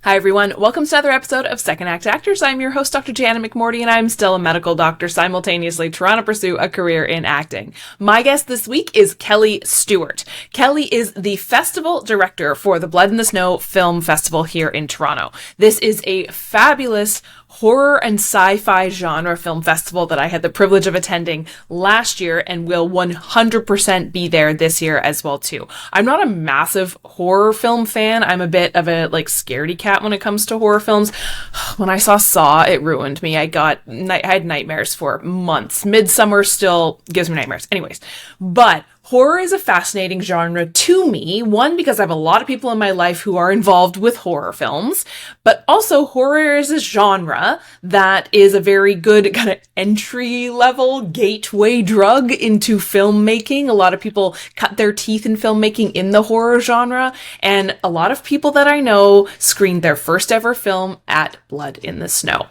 Hi everyone, welcome to another episode of Second Act Actors. I'm your host, Dr. Janet McMordie, and I'm still a medical doctor, simultaneously trying to pursue a career in acting. My guest this week is Kelly Stewart. Kelly is the festival director for the Blood in the Snow Film Festival here in Toronto. This is a fabulous horror and sci-fi genre film festival that I had the privilege of attending last year and will 100% be there this year as well too. I'm not a massive horror film fan. I'm a bit of a scaredy cat when it comes to horror films. When I saw Saw, it ruined me. I had nightmares for months. Midsummer still gives me nightmares. Anyways, but horror is a fascinating genre to me. One, because I have a lot of people in my life who are involved with horror films, but also horror is a genre that is a very good kind of entry-level gateway drug into filmmaking. A lot of people cut their teeth in filmmaking in the horror genre, and a lot of people that I know screened their first ever film at Blood in the Snow.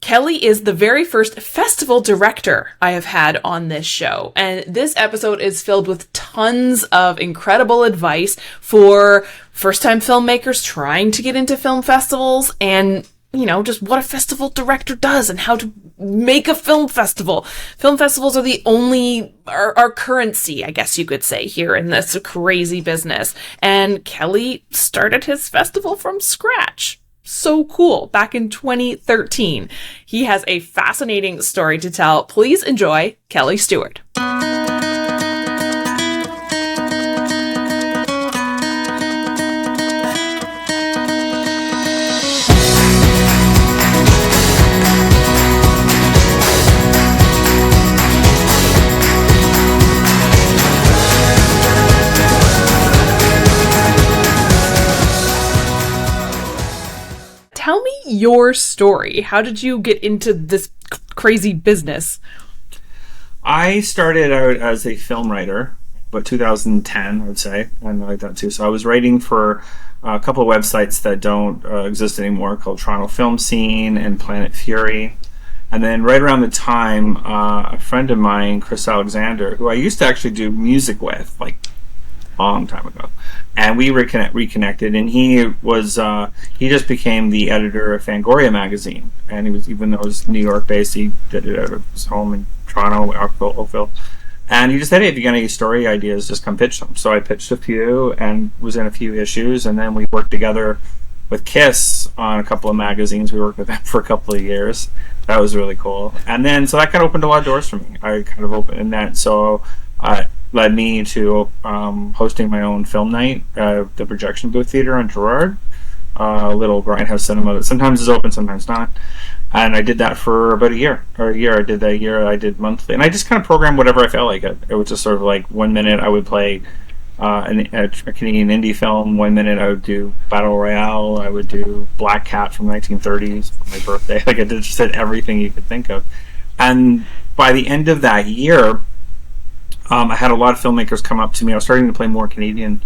Kelly is the very first festival director I have had on this show, and this episode is filled with tons of incredible advice for first-time filmmakers trying to get into film festivals and, just what a festival director does and how to make a film festival. Film festivals are our currency, I guess you could say, here in this crazy business, and Kelly started his festival from scratch. So cool. Back in 2013. He has a fascinating story to tell. Please enjoy Kelly Stewart. Tell me your story. How did you get into this crazy business? I started out as a film writer, but 2010, I would say, and I like that too. So I was writing for a couple of websites that don't exist anymore, called Toronto Film Scene and Planet Fury. And then right around the time, a friend of mine, Chris Alexander, who I used to actually do music with, a long time ago, and we reconnected, and he just became the editor of Fangoria magazine, and he was, even though it was New York based, he did it out of his home in Toronto, Oakville, and he just said, hey, if you got any story ideas, just come pitch them. So I pitched a few and was in a few issues, and then we worked together with KISS on a couple of magazines. We worked with them for a couple of years. That was really cool. And then so that kind of opened a lot of doors for me. I kind of opened that, so led me to hosting my own film night at the Projection Booth Theater on Gerrard, a little grindhouse cinema that sometimes is open, sometimes not. And I did that for about a year. I did monthly. And I just kind of programmed whatever I felt like. It was just sort of 1 minute I would play a Canadian indie film. 1 minute I would do Battle Royale. I would do Black Cat from 1930s for my birthday. I just did everything you could think of. And by the end of that year, I had a lot of filmmakers come up to me. I was starting to play more Canadian,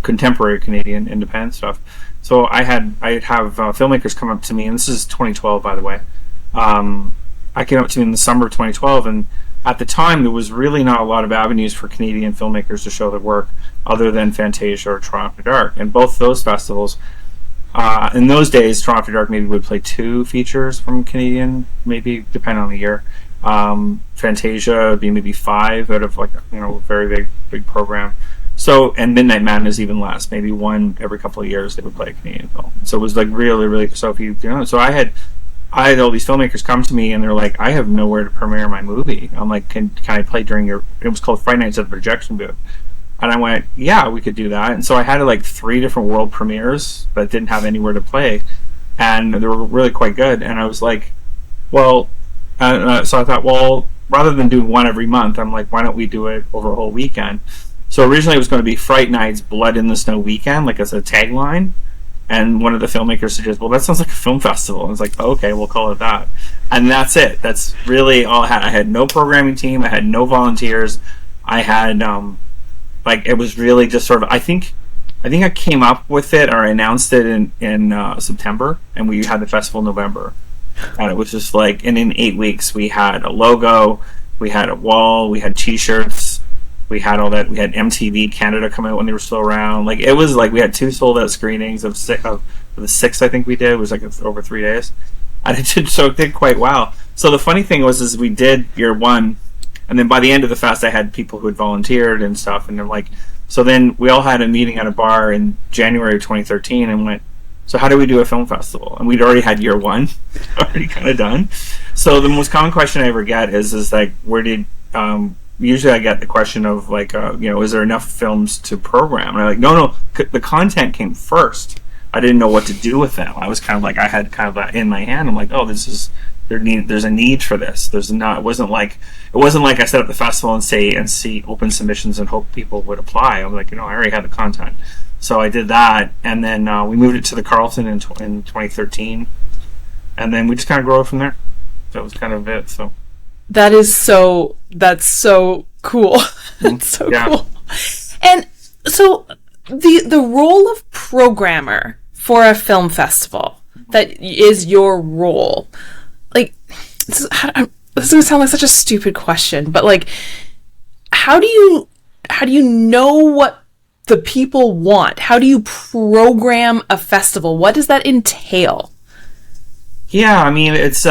contemporary Canadian independent stuff. So I'd have filmmakers come up to me, and this is 2012, by the way. I came up to me in the summer of 2012, and at the time there was really not a lot of avenues for Canadian filmmakers to show their work other than Fantasia or Toronto After Dark. And both those festivals, in those days, Toronto After Dark maybe would play 2 features from Canadian, maybe depending on the year. Fantasia would be maybe 5 out of a very big program. So, and Midnight Madness even less, maybe 1 every couple of years they would play a Canadian film. So it was really, so if so I had all these filmmakers come to me and they're like, I have nowhere to premiere my movie. I'm like, can I play during it was called Friday Nights at the Projection Booth. And I went, yeah, we could do that. And so I had 3 different world premieres but didn't have anywhere to play, and they were really quite good. And I was like, well, so I thought, well, rather than doing 1 every month, I'm like, why don't we do it over a whole weekend? So originally it was going to be Fright Night's Blood in the Snow Weekend, as a tagline. And one of the filmmakers suggested, well, that sounds like a film festival. And I was like, oh, okay, we'll call it that. And that's it. That's really all I had. I had no programming team. I had no volunteers. I had, it was really just sort of, I think I came up with it, or I announced it in September, and we had the festival in November. And it was just and in 8 weeks we had a logo, we had a wall, we had t-shirts, We had all that. We had MTV Canada come out when they were still around. Like, it was like we had 2 sold out screenings of the 6 I think we did. It was like over 3 days. And it did quite well. So the funny thing is we did year 1, and then by the end of the fest, I had people who had volunteered and stuff, and they're like, so then we all had a meeting at a bar in January of 2013 and went, so how do we do a film festival? And we'd already had year 1 already kind of done. So the most common question I ever get is like, where did usually I get the question of like, is there enough films to program? And I'm like, no, the content came first. I didn't know what to do with them. I was kind of like, I had kind of that in my hand. I'm like, oh, there's a need for this. It wasn't like I set up the festival and see open submissions and hope people would apply. I'm like, I already had the content. So I did that, and then we moved it to the Carlton in 2013, and then we just kind of grew it from there. That was kind of it. So that's so cool. That's so cool. And so the role of programmer for a film festival, that is your role. Like, this is going to sound like such a stupid question, but like, how do you know what the people want? How do you program I What does that entail? Yeah, I mean, it's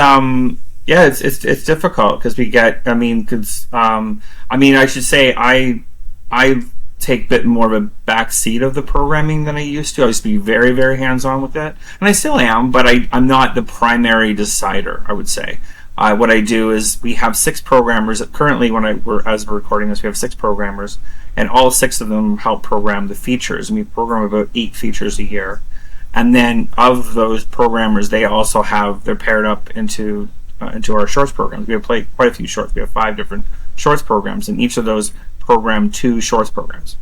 difficult because I should say I take a bit more of a back seat of the programming than I used to. I used to be very, very hands-on with it, and I still am, but I'm not the primary decider, I would say. What I do is we have 6 programmers. Currently, as we're recording this, we have 6 programmers, and all 6 of them help program the features, and we program about 8 features a year. And then of those programmers, they're paired up into our shorts programs. We have played quite a few shorts. We have 5 different shorts programs, and each of those program 2 shorts programs.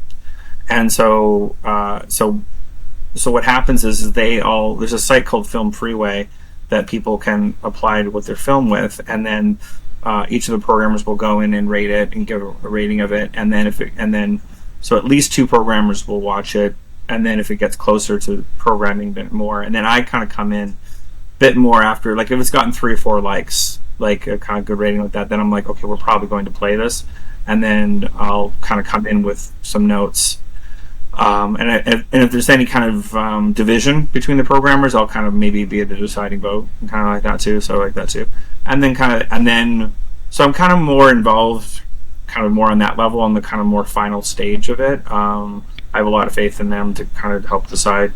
And so what happens is there's a site called Film Freeway that people can apply to what they're film with, and then each of the programmers will go in and rate it and give a rating of it, and then so at least 2 programmers will watch it, and then if it gets closer to programming, a bit more, and then I kind of come in a bit more after, like if it's gotten 3 or 4 likes, like a kind of good rating like that, then I'm like, okay, we're probably going to play this. And then I'll kind of come in with some notes. And if there's any kind of division between the programmers, I'll kind of maybe be the deciding vote, and kind of like that too. So I like that too. So I'm kind of more involved, kind of more on that level, on the kind of more final stage of it. I have a lot of faith in them to kind of help decide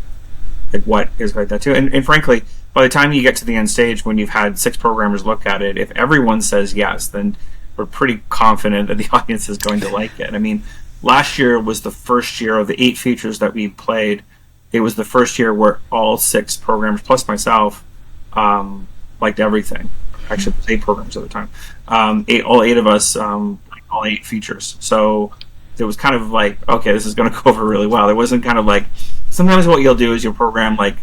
like what is like that too. And frankly, by the time you get to the end stage, when you've had 6 programmers look at it, if everyone says yes, then we're pretty confident that the audience is going to like it. I mean, last year was the first year of the 8 features that we played. It was the first year where all 6 programmers, plus myself, liked everything. Actually, it was 8 programs at the time. All 8 of us liked all 8 features. So it was kind of like, okay, this is going to go over really well. It wasn't kind of like, sometimes what you'll do is you'll program, like,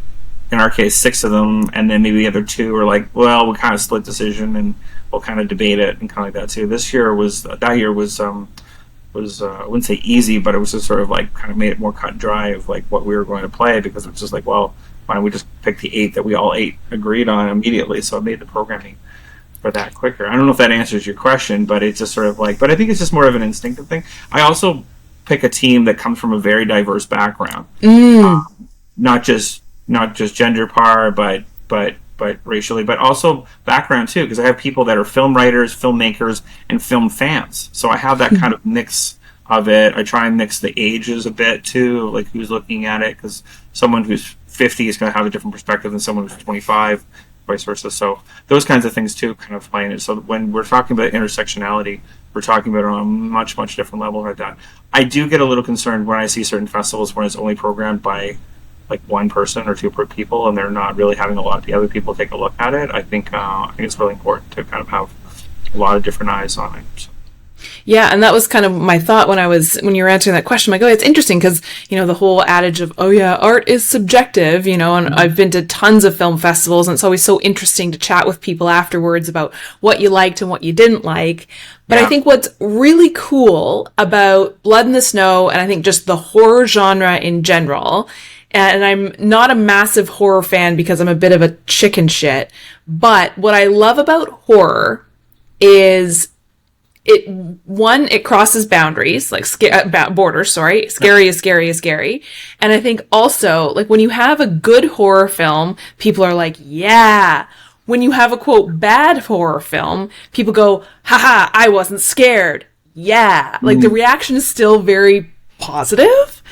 in our case, 6 of them, and then maybe the other 2 are like, well, we'll kind of split decision, and we'll kind of debate it and kind of like that too. That year was I wouldn't say easy, but it was just sort of like kind of made it more cut and dry of like what we were going to play, because it was just like, well, why don't we just pick the 8 that we all 8 agreed on immediately? So it made the programming for that quicker. I don't know if that answers your question, but it's just sort of like, but I think it's just more of an instinctive thing. I also pick a team that comes from a very diverse background, not just gender par, but racially, but also background too, because I have people that are film writers, filmmakers, and film fans. So I have that kind of mix of it. I try and mix the ages a bit too, like who's looking at it, because someone who's 50 is going to have a different perspective than someone who's 25, vice versa. So those kinds of things too kind of play in it. So when we're talking about intersectionality, we're talking about it on a much, much different level like that. I do get a little concerned when I see certain festivals when it's only programmed by like 1 person or 2 people, and they're not really having a lot of the other people take a look at it. I think it's really important to kind of have a lot of different eyes on it. So. Yeah, and that was kind of my thought when you were answering that question. I'm like, oh, it's interesting because, the whole adage of, oh yeah, art is subjective, and I've been to tons of film festivals, and it's always so interesting to chat with people afterwards about what you liked and what you didn't like. But yeah. I think what's really cool about Blood in the Snow, and I think just the horror genre in general, and I'm not a massive horror fan because I'm a bit of a chicken shit, but what I love about horror is it crosses boundaries, like borders, sorry. Scary is scary is scary. And I think also, like, when you have a good horror film, people are like, yeah. When you have a, quote, bad horror film, people go, haha, I wasn't scared. Yeah. Like, the reaction is still very positive.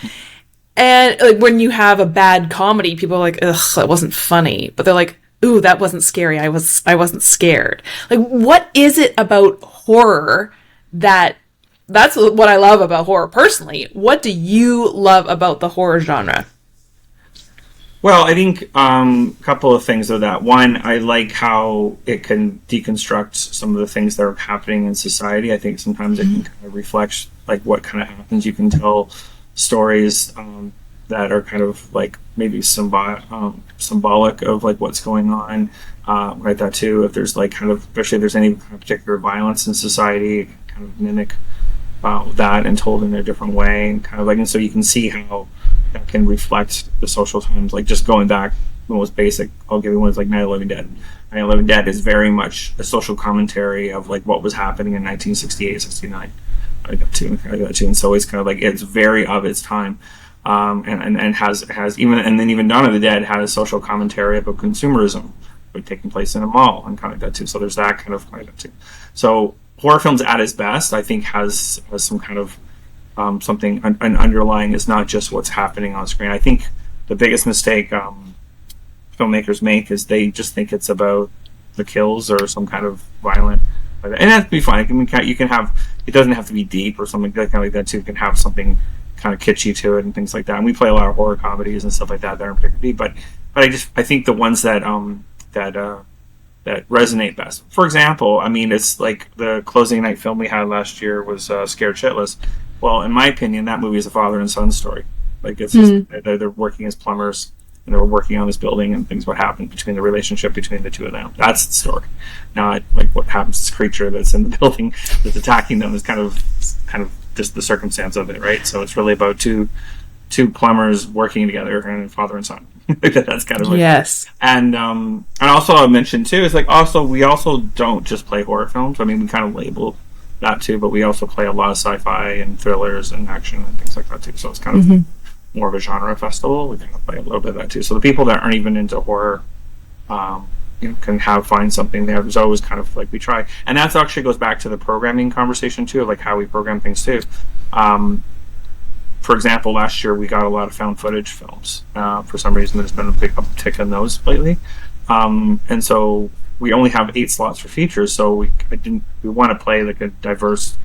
And, like, when you have a bad comedy, people are like, ugh, that wasn't funny. But they're like, ooh, that wasn't scary. I wasn't scared. Like, what is it about horror that's what I love about horror personally. What do you love about the horror genre? Well, I think a couple of things of that. One, I like how it can deconstruct some of the things that are happening in society. I think sometimes it can kind of reflect like what kind of happens. You can tell stories that are kind of like maybe symbolic of like what's going on, like that too. If there's like kind of, especially if there's any kind of particular violence in society, it can kind of mimic that and told in a different way, and kind of like, and so you can see how that can reflect the social times. Like just going back, the most basic, I'll give you one is like Night of the Living Dead. Night of the Living Dead is very much a social commentary of like what was happening in 1968, 69. I got to, and so it's kind of like it's very of its time. And has even Dawn of the Dead had a social commentary about consumerism, like taking place in a mall and kind of like that too. So there's that kind of that too. So horror films at its best, I think, has some kind of something an underlying is not just what's happening on screen. I think the biggest mistake filmmakers make is they just think it's about the kills or some kind of violent, and that'd be fine. I mean, you can have, it doesn't have to be deep or something kind of like that too. You can have something kind of kitschy to it and things like that. And we play a lot of horror comedies and stuff like that aren't particularly deep, but I think the ones that resonate best. For example, I mean, it's like the closing night film we had last year was Scared Shitless. Well, in my opinion, that movie is a father and son story. Like it's just, they're working as plumbers and they were working on this building and things what happened between the relationship between the two of them. That's the story. Not like what happens to this creature that's in the building that's attacking them is kind of just the circumstance of it, right? So it's really about two plumbers working together and father and son. That's kind of like, yes. And also I mentioned too is like we also don't just play horror films. I mean, we kind of label that too, but we also play a lot of sci-fi and thrillers and action and things like that too. So it's kind of more of a genre festival. We kind of play a little bit of that too. So the people that aren't even into horror, can find something there. There's always kind of like we try, and that actually goes back to the programming conversation too, of like how we program things too. For example, last year we got a lot of found footage films. For some reason, there's been a big uptick in those lately, and so we only have 8 slots for features. So we want to play like a diverse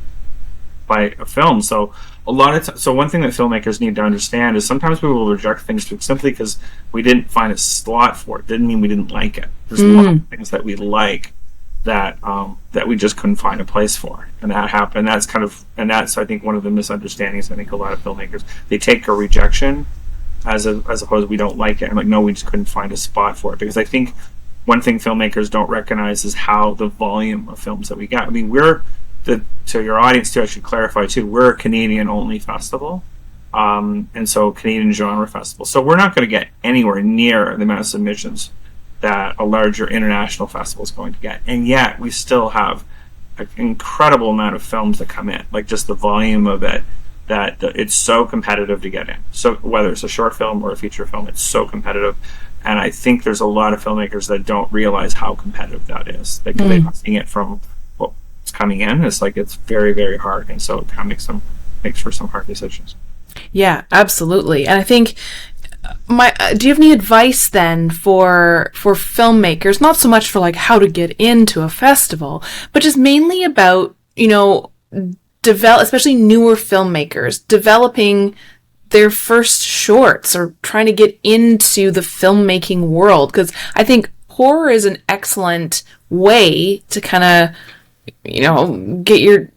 by a film. So a lot of so one thing that filmmakers need to understand is sometimes we will reject things simply because we didn't find a slot for it. Didn't mean we didn't like it. There's a lot of things that we like that we just couldn't find a place for, and that happened. That's I think one of the misunderstandings. I think a lot of filmmakers, they take a rejection as opposed to we don't like it. I'm like, no, we just couldn't find a spot for it. Because I think one thing filmmakers don't recognize is how the volume of films that we got. I mean, to your audience too, I should clarify too, we're a Canadian only festival, and so Canadian genre festival. So we're not going to get anywhere near the amount of submissions that a larger international festival is going to get, and yet we still have an incredible amount of films that come in. Like just the volume of it, that it's so competitive to get in. So whether it's a short film or a feature film, it's so competitive. And I think there's a lot of filmmakers that don't realize how competitive that is. They're not seeing it from what's coming in. It's like it's very, very hard, and so it kind of makes for some hard decisions. Yeah, absolutely. And I think do you have any advice then for filmmakers? Not so much for like how to get into a festival, but just mainly about especially newer filmmakers developing their first shorts or trying to get into the filmmaking world, because I think horror is an excellent way to kind of get your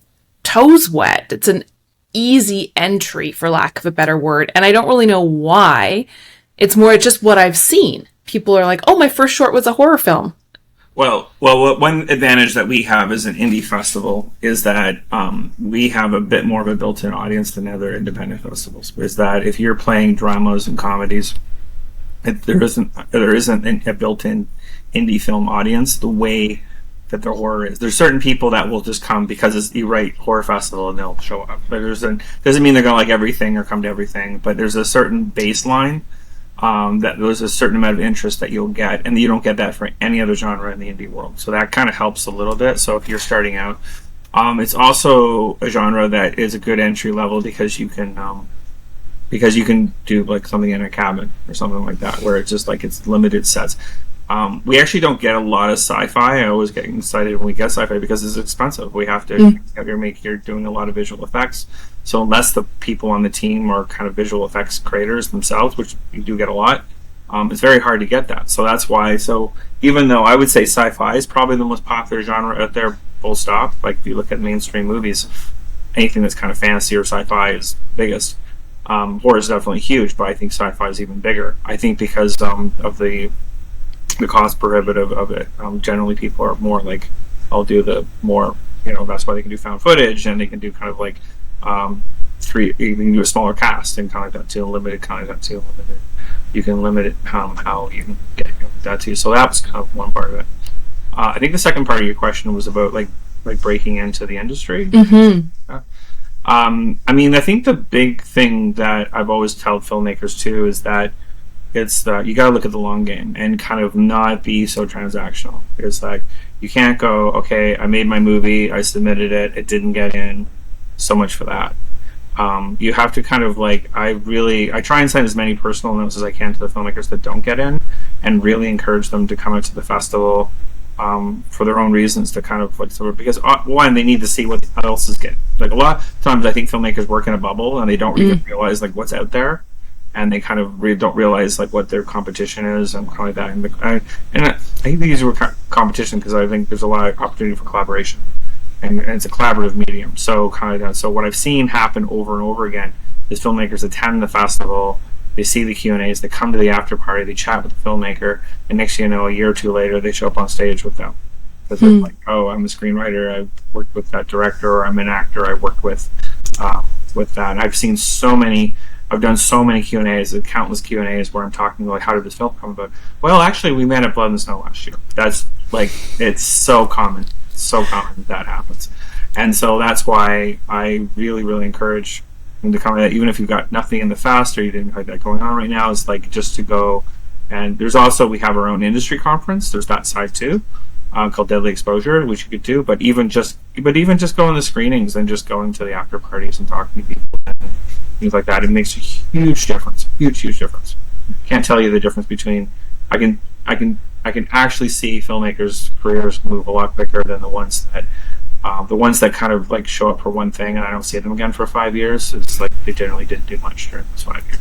toes wet. It's an easy entry, for lack of a better word, and I don't really know why. It's just what I've seen. People are like, oh, my first short was a horror film. Well, one advantage that we have as an indie festival is that we have a bit more of a built-in audience than other independent festivals. Is that if you're playing dramas and comedies, there isn't a built-in indie film audience the way that the horror is. There's certain people that will just come because you write horror festival and they'll show up. But doesn't mean they're gonna like everything or come to everything. But there's a certain baseline that there's a certain amount of interest that you'll get, and you don't get that for any other genre in the indie world. So that kind of helps a little bit. So if you're starting out, it's also a genre that is a good entry level because you can do like something in a cabin or something like that, where it's just like it's limited sets. We actually don't get a lot of sci-fi. I always get excited when we get sci-fi because it's expensive. We have to you're doing a lot of visual effects. So unless the people on the team are kind of visual effects creators themselves, which you do get a lot, it's very hard to get that. So that's why. So even though I would say sci-fi is probably the most popular genre out there, full stop. Like if you look at mainstream movies, anything that's kind of fantasy or sci-fi is biggest. Horror is definitely huge, but I think sci-fi is even bigger. I think because of the cost prohibitive of it. Generally, people are more like, I'll do the more, that's why they can do found footage and they can do kind of like you can do a smaller cast and kind of like that too, limited kind of that too, limited. You can limit it how you can get that too. So that was kind of one part of it. I think the second part of your question was about like breaking into the industry. Mm-hmm. I think the big thing that I've always told filmmakers too is that it's you got to look at the long game and kind of not be so transactional. It's like you can't go, okay, I made my movie, I submitted it, it didn't get in, so much for that. You have to kind of like I try and send as many personal notes as I can to the filmmakers that don't get in, and really encourage them to come out to the festival for their own reasons, to kind of like because one, they need to see what else is getting. Like a lot of times I think filmmakers work in a bubble and they don't really realize like what's out there. And they kind of don't realize like what their competition is and kind of like that. And I think these were competition because I think there's a lot of opportunity for collaboration, and it's a collaborative medium. So kind of that. So what I've seen happen over and over again is filmmakers attend the festival, they see the Q&As, they come to the after party, they chat with the filmmaker, and next thing you know, a year or two later, they show up on stage with them. Because they're like, oh, I'm a screenwriter, I worked with that director, or I'm an actor, I worked with that. And I've seen I've done so many Q&As, countless Q&As where I'm talking like, how did this film come about? Well, actually, we met at Blood and Snow last year. That's like, it's so common that happens. And so that's why I really, really encourage them to come, even if you've got nothing in the fast or you didn't have that going on right now, is like just to go. And there's also, we have our own industry conference. There's that side too, called Deadly Exposure, which you could do. But even just going to screenings and just going to the after parties and talking to people and things like that, it makes a huge difference. Huge difference. Can't tell you the difference between. I can actually see filmmakers' careers move a lot quicker than the ones that kind of like show up for one thing and I don't see them again for 5 years. It's like they generally didn't do much during those 5 years.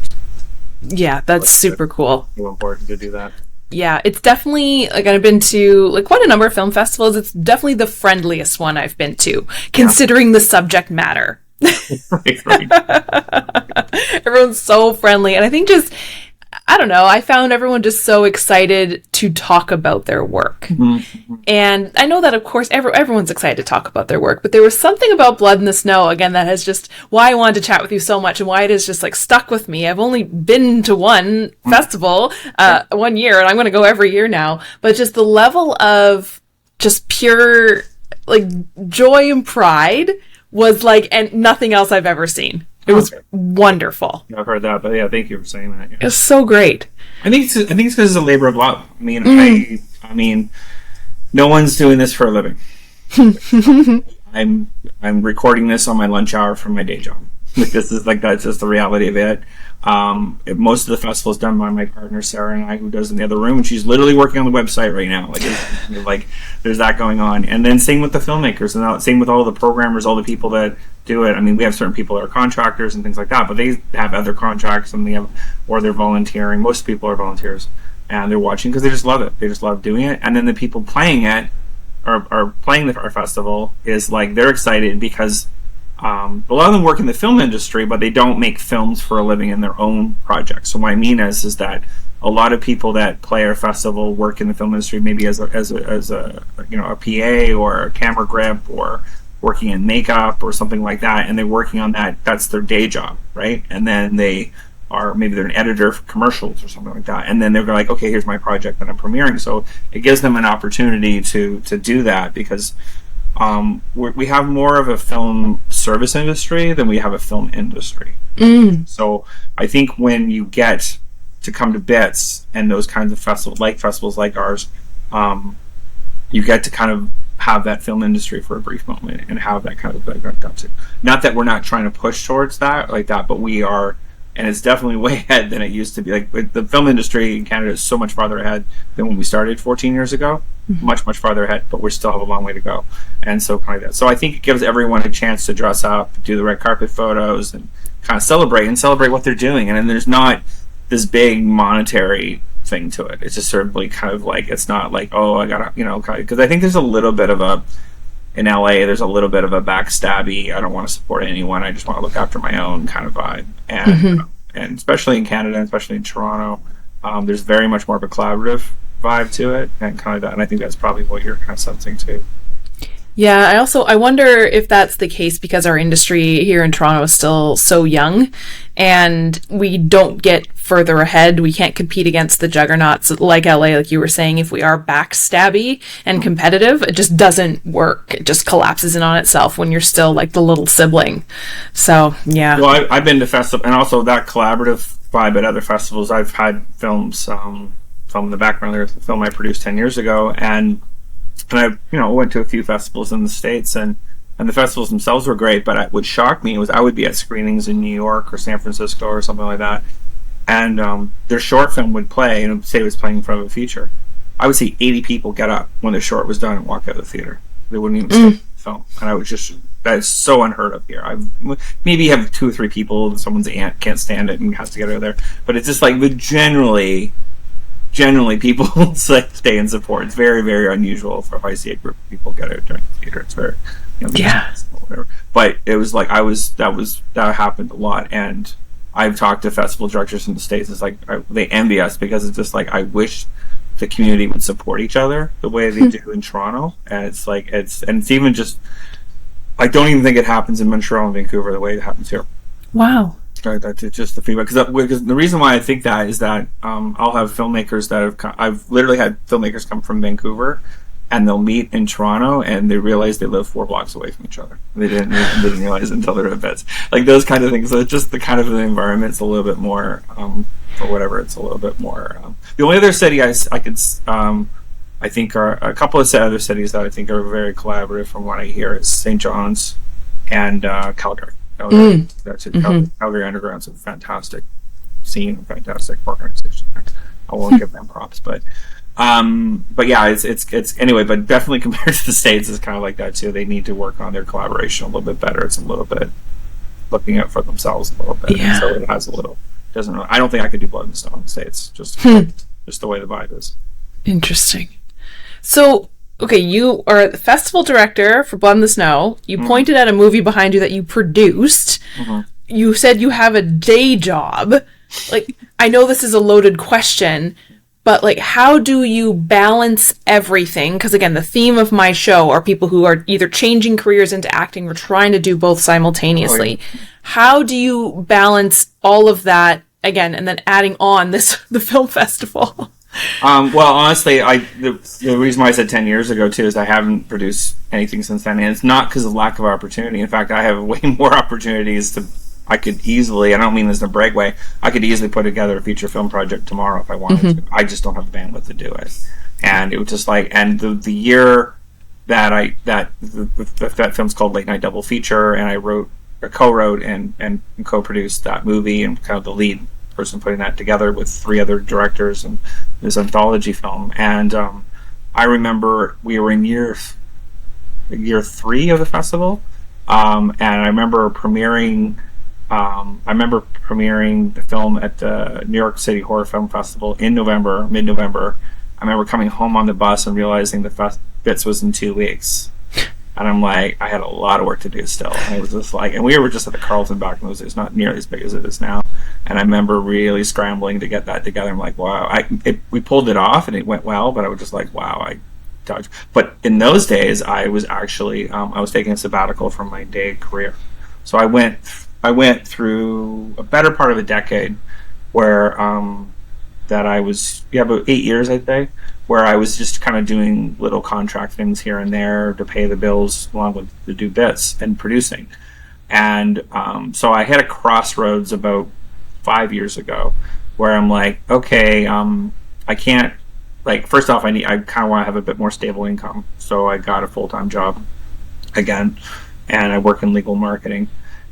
Yeah, that's super cool. It's important to do that. Yeah, it's definitely, like, I've been to like quite a number of film festivals. It's definitely the friendliest one I've been to, considering the subject matter. Right. Everyone's so friendly, and I think I don't know, I found everyone just so excited to talk about their work. Mm-hmm. And I know that, of course, everyone's excited to talk about their work, but there was something about Blood in the Snow, again, that has just, why I wanted to chat with you so much and why it has just like stuck with me. I've only been to one festival 1 year, and I'm going to go every year now, but just the level of just pure like joy and pride was like, and nothing else I've ever seen. It was wonderful. I've heard that, but yeah, thank you for saying that. Yeah. It's so great. I think it's because it's a labor of love. I mean, no one's doing this for a living. I'm recording this on my lunch hour from my day job. That's just the reality of it. Most of the festival is done by my partner Sarah and I, who does in the other room, and she's literally working on the website right now. Like there's that going on, and then same with the filmmakers, and same with all the programmers, all the people that do it. I mean, we have certain people that are contractors and things like that, but they have other contracts and they're volunteering. Most people are volunteers, and they're watching because they just love it. They just love doing it, and then the people playing it or playing our festival is like they're excited because. A lot of them work in the film industry, but they don't make films for a living in their own projects. So what I mean is that a lot of people that play our festival work in the film industry, maybe as a a PA or a camera grip or working in makeup or something like that, and they're working on that. That's their day job, right? And then they are maybe they're an editor for commercials or something like that, and then they're like, okay, here's my project that I'm premiering. So it gives them an opportunity to do that, because we have more of a film service industry than we have a film industry. So I think when you get to come to BITS and those kinds of festivals like ours, you get to kind of have that film industry for a brief moment and have that kind of background too. Not that we're not trying to push towards that like that, but we are. And it's definitely way ahead than it used to be. Like the film industry in Canada is so much farther ahead than when we started 14 years ago. Much farther ahead, but we still have a long way to go. And so kind of that. So I think it gives everyone a chance to dress up, do the red carpet photos, and kind of celebrate what they're doing. And then there's not this big monetary thing to it. It's just certainly kind of like, it's not like, oh, I gotta, because I think there's a little bit of in LA, there's a little bit of a backstabby, I don't want to support anyone, I just want to look after my own kind of vibe. And and especially in Canada, especially in Toronto, there's very much more of a collaborative vibe to it, and kind of that. And I think that's probably what you're kind of sensing too. Yeah, I wonder if that's the case because our industry here in Toronto is still so young, and we don't get further ahead. We can't compete against the juggernauts like LA, like you were saying. If we are backstabby and competitive, it just doesn't work. It just collapses in on itself when you're still like the little sibling. So, yeah. Well, I've been to festivals, and also that collaborative vibe at other festivals. I've had films, film in the background. There's a film I produced 10 years ago, and I, went to a few festivals in the States, and the festivals themselves were great, but what shocked me was I would be at screenings in New York or San Francisco or something like that, and their short film would play, and say it was playing in front of a feature. I would see 80 people get up when the short was done and walk out of the theater. They wouldn't even start the film. And I was just, that is so unheard of here. Maybe have 2 or 3 people, someone's aunt can't stand it and has to get out of there. But it's just like, generally people stay in support. It's very, very unusual if I see a group of people get out during the theater. It's very, whatever. But it was like, that happened a lot. And I've talked to festival directors in the States. It's like, they envy us, because it's just like, I wish the community would support each other the way they do in Toronto. And it's like, it's even just, I don't even think it happens in Montreal and Vancouver the way it happens here. Wow. That's just the feedback. Because the reason why I think that is that I'll have filmmakers that I've literally had filmmakers come from Vancouver, and they'll meet in Toronto, and they realize they live 4 blocks away from each other. They didn't realize until they're at beds. Like those kind of things. So it's just the kind of the environment's a little bit more, for whatever, it's a little bit more. The only other city I could, I think are a couple of other cities that I think are very collaborative from what I hear is St. John's and Calgary. That's it. Calgary Underground's a fantastic scene, fantastic organization. I won't give them props, but yeah, it's anyway. But definitely compared to the States, it's kind of like that too. They need to work on their collaboration a little bit better. It's a little bit looking out for themselves a little bit. Yeah. So it has a little. Doesn't. I don't think I could do Blood and Snow in the States. Just the way the vibe is. Interesting. So. Okay, you are the festival director for Blood in the Snow. You pointed at a movie behind you that you produced. You said you have a day job. Like, I know this is a loaded question, but like, how do you balance everything? Because again, the theme of my show are people who are either changing careers into acting or trying to do both simultaneously. Oh, yeah. How do you balance all of that again, and then adding on the film festival? Well, honestly, the reason why I said 10 years ago too is I haven't produced anything since then, and it's not because of lack of opportunity. In fact, I have way more opportunities I could easily, I don't mean this in a brag way, I could easily put together a feature film project tomorrow if I wanted to. I just don't have the bandwidth to do it. And it was just like, and the year that that film's called Late Night Double Feature, and I co-wrote and co-produced that movie, and kind of the lead person putting that together with 3 other directors and this anthology film. And I remember we were in year 3 of the festival, and I remember premiering the film at the New York City Horror Film Festival in mid-November. I remember coming home on the bus and realizing the BITS was in 2 weeks. And I'm like, I had a lot of work to do still. And it was just like, and we were just at the Carlton back in those days, not nearly as big as it is now. And I remember really scrambling to get that together. I'm like, wow, we pulled it off and it went well, but I was just like, wow, I dodged. But in those days, I was actually, I was taking a sabbatical from my day career. So I went I went through a better part of a decade where that I was about 8 years, I'd say, where I was just kind of doing little contract things here and there to pay the bills along with to do bits and producing. And so I hit a crossroads about 5 years ago where I'm like, okay, I can't, like, first off, I kind of want to have a bit more stable income. So I got a full-time job again, and I work in legal marketing.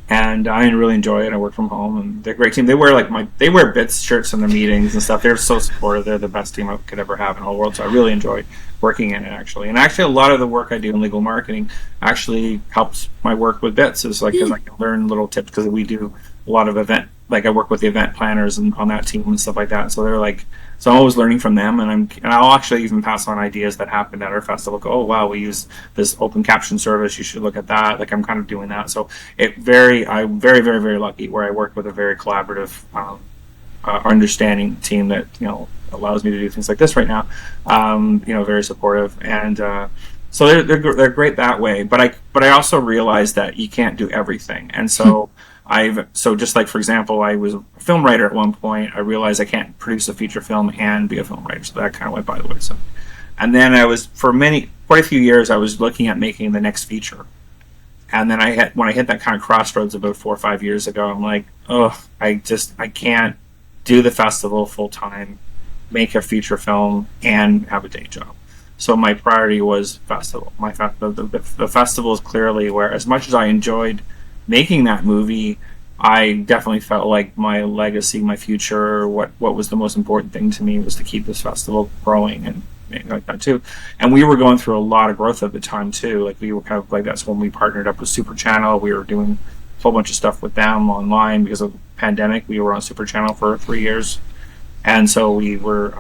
And I really enjoy it. I work from home, and they're a great team. They wear Bits shirts in their meetings and stuff. They're so supportive. They're the best team I could ever have in the whole world. So I really enjoy working in it, actually. And actually, a lot of the work I do in legal marketing actually helps my work with Bits. It's like, because I can learn little tips, because we do a lot of I work with the event planners and on that team and stuff like that. So they're like, so I'm always learning from them, and I'll actually even pass on ideas that happened at our festival. Go, oh wow, we use this open caption service. You should look at that. Like, I'm kind of doing that. So I'm very, very, very lucky where I work with a very collaborative, understanding team that allows me to do things like this right now. Very supportive, and so they're great that way. But I also realize that you can't do everything, and so. So just like, for example, I was a film writer at one point. I realized I can't produce a feature film and be a film writer, so that kind of went by the wayside. And then I was, for quite a few years, I was looking at making the next feature. And then when I hit that kind of crossroads about 4 or 5 years ago, I'm like, I can't do the festival full time, make a feature film, and have a day job. So my priority was festival. The festival is clearly where, as much as I enjoyed making that movie, I definitely felt like my legacy, my future, what was the most important thing to me was to keep this festival growing and like that too. And we were going through a lot of growth at the time too. Like, we were kind of like, that's when we partnered up with Super Channel. We were doing a whole bunch of stuff with them online because of the pandemic. We were on Super Channel for 3 years, and so we were.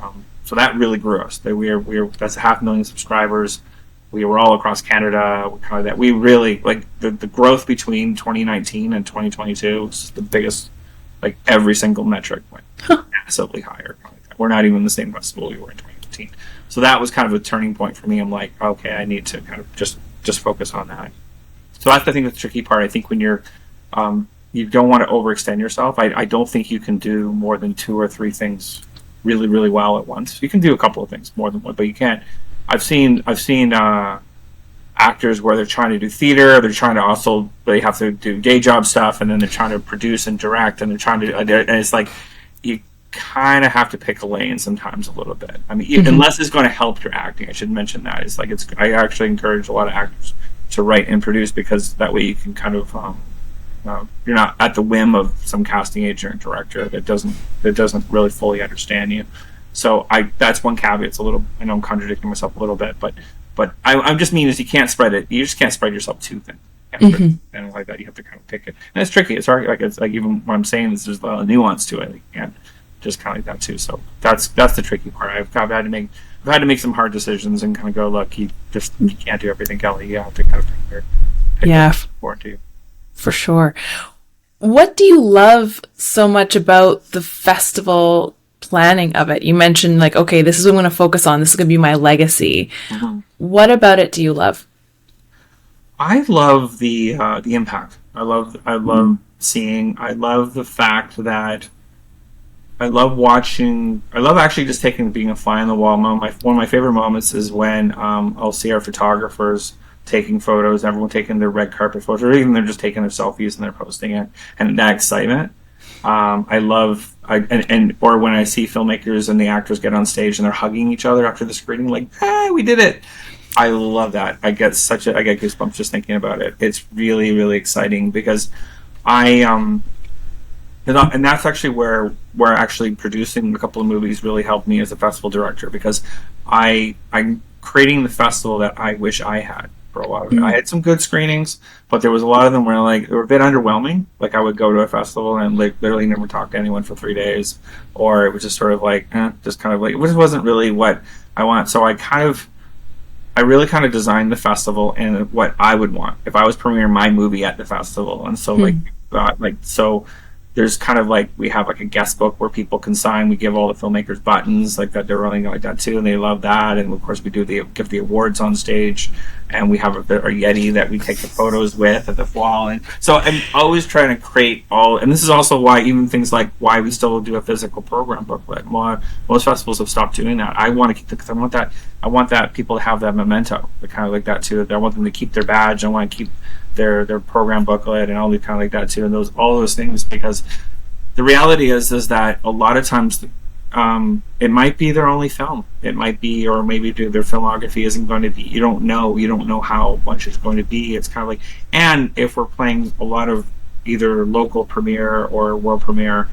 So that really grew us. That's 500,000 subscribers. We were all across Canada. We really, like, the growth between 2019 and 2022 was the biggest. Like, every single metric went massively higher. We're not even the same festival we were in 2015. So that was kind of a turning point for me. I'm like, okay, I need to kind of just focus on that. So that's, I think, the tricky part. I think when you're, you don't want to overextend yourself. I don't think you can do more than 2 or 3 things really, really well at once. You can do a couple of things more than one, but you can't. I've seen actors where they're trying to do theater, they have to do day job stuff, and then they're trying to produce and direct, and they're trying to, and it's like, you kind of have to pick a lane sometimes a little bit. I mean, unless it's going to help your acting. I should mention that. I actually encourage a lot of actors to write and produce, because that way you can kind of, you're not at the whim of some casting agent or director that doesn't really fully understand you. So that's one caveat. It's a little, I know I'm contradicting myself a little bit, but I'm just mean is you can't spread it. You just can't spread yourself too thin. And like that, you have to kind of pick it. And it's tricky. It's hard. Like, it's like, even what I'm saying is there's a lot of nuance to it. Like, you can't just kind of like that too. So that's the tricky part. I've had to make some hard decisions and kind of go, look, you can't do everything, Kelly. You have to kind of pick what's important to you. For sure. What do you love so much about the festival planning of it? You mentioned, like, okay, this is what I'm going to focus on. This is going to be my legacy. What about it do you love? I love the impact. I love seeing. I love the fact that I love watching. I love actually just being a fly on the wall moment. One of my favorite moments is when I'll see our photographers taking photos, everyone taking their red carpet photos, or even they're just taking their selfies and they're posting it, and that excitement. Or when I see filmmakers and the actors get on stage and they're hugging each other after the screening, like, we did it. I love that. I get goosebumps just thinking about it. It's really, really exciting, because and that's actually where actually producing a couple of movies really helped me as a festival director, because I'm creating the festival that I wish I had for a lot of it. I had some good screenings, but there was a lot of them where, like, they were a bit underwhelming. Like, I would go to a festival and, like, literally never talk to anyone for 3 days, or it was just sort of like, just kind of like, it just wasn't really what I want. So I really kind of designed the festival and what I would want if I was premiering my movie at the festival. And so so there's kind of like, we have like a guest book where people can sign. We give all the filmmakers buttons like that. They're running like that too, and they love that. And of course, we do give the awards on stage, and we have our Yeti that we take the photos with at the wall. And so I'm always trying to create all. And this is also why even things like why we still do a physical program booklet. Most festivals have stopped doing that. I want to keep because I want that people to have that memento, kind of like that too. I want them to keep their badge. I want to keep their program booklet and all the kind of like that too, and all those things, because the reality is that a lot of times it might be their only film. It might be, or maybe their filmography isn't going to be. You don't know how much it's going to be. It's kind of like, and if we're playing a lot of either local premiere or world premiere,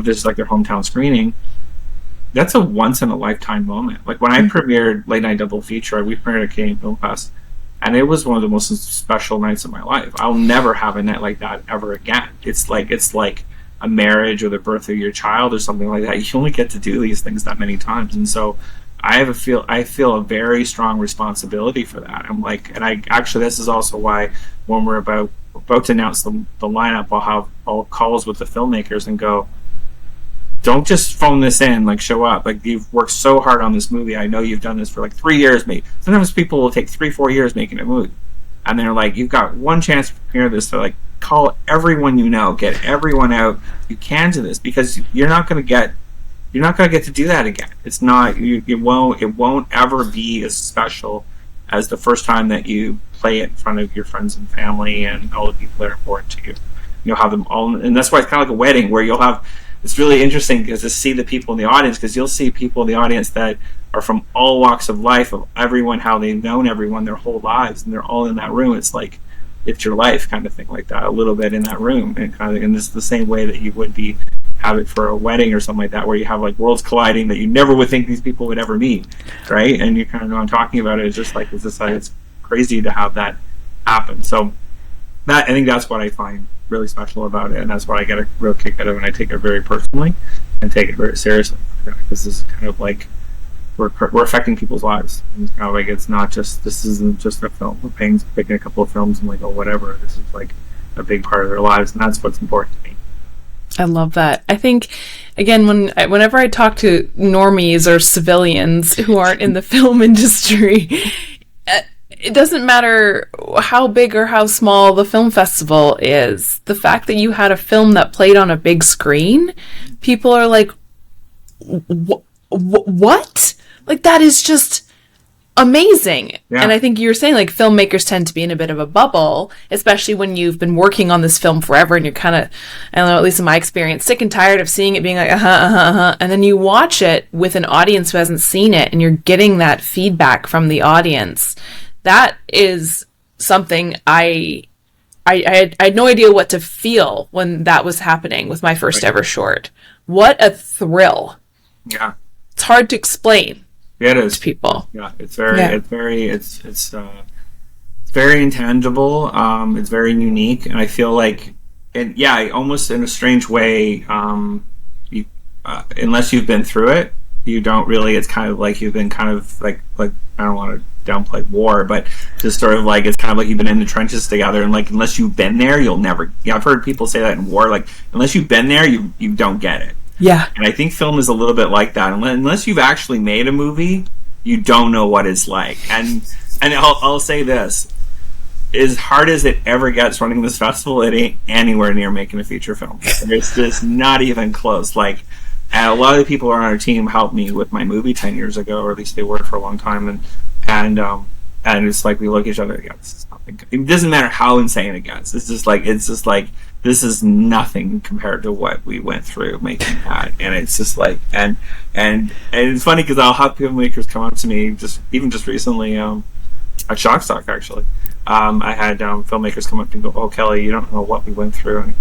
this is like their hometown screening. That's a once in a lifetime moment. Like when I premiered Late Night Double Feature, we premiered at Canadian Film Fest. And it was one of the most special nights of my life. I'll never have a night like that ever again. It's like a marriage or the birth of your child or something like that. You only get to do these things that many times, and so I feel a very strong responsibility for that. I'm like, and I actually, this is also why when we're about to announce the lineup, I'll calls with the filmmakers and go, don't just phone this in, like show up. Like, you've worked so hard on this movie. I know you've done this for like 3 years, maybe. Sometimes people will take 3-4 years making a movie. And they're like, you've got one chance to premiere this. They're like, call everyone you know, get everyone out you can to this, because you're not going to get to do that again. It's not, it won't ever be as special as the first time that you play it in front of your friends and family and all the people that are important to you. You'll have them all, and that's why it's kind of like a wedding where you'll have. It's really interesting because to see the people in the audience, because you'll see people in the audience that are from all walks of life, of everyone, how they've known everyone their whole lives, and they're all in that room. It's like, it's your life kind of thing, like that, a little bit in that room, and kind of, and it's the same way that you would have it for a wedding or something like that, where you have like worlds colliding that you never would think these people would ever meet, right? And you kind of know what I'm talking about. It's just like, it's crazy to have that happen. So I think that's what I find really special about it, and that's what I get a real kick out of, and I take it very personally and take it very seriously. This is kind of like we're affecting people's lives, and it's kind of like, it's not just, this isn't just a film. We're picking a couple of films and like, oh, whatever. This is like a big part of their lives, and that's what's important to me. I love that. I think, again, whenever I talk to normies or civilians who aren't in the film industry, it doesn't matter how big or how small the film festival is. The fact that you had a film that played on a big screen, people are like, what? Like, that is just amazing. Yeah. And I think you were saying, like, filmmakers tend to be in a bit of a bubble, especially when you've been working on this film forever and you're kind of, I don't know, at least in my experience, sick and tired of seeing it being like, and then you watch it with an audience who hasn't seen it and you're getting that feedback from the audience. That is something I had no idea what to feel when that was happening with my first ever short. What a thrill. Yeah. It's hard to explain. Yeah, it is. To people. Yeah, it's very intangible. It's very unique, and I feel like, and yeah, almost in a strange way, unless you've been through it, you don't really. It's kind of like you've been kind of like I don't want to downplay war, but just sort of like, it's kind of like you've been in the trenches together, and like, unless you've been there, you'll never. Yeah, I've heard people say that in war, like, unless you've been there, you don't get it. Yeah. And I think film is a little bit like that. Unless you've actually made a movie, you don't know what it's like. And I'll say this. As hard as it ever gets running this festival, it ain't anywhere near making a feature film. It's just not even close. Like, and a lot of the people on our team helped me with my movie 10 years ago, or at least they worked for a long time. And it's like, we look at each other and go, this is nothing. It doesn't matter how insane it gets. It's just like this is nothing compared to what we went through making that. And it's just like, and it's funny because I'll have filmmakers come up to me just recently at Shockstock, actually. I had filmmakers come up and go, "Oh, Kelly, you don't know what we went through." And,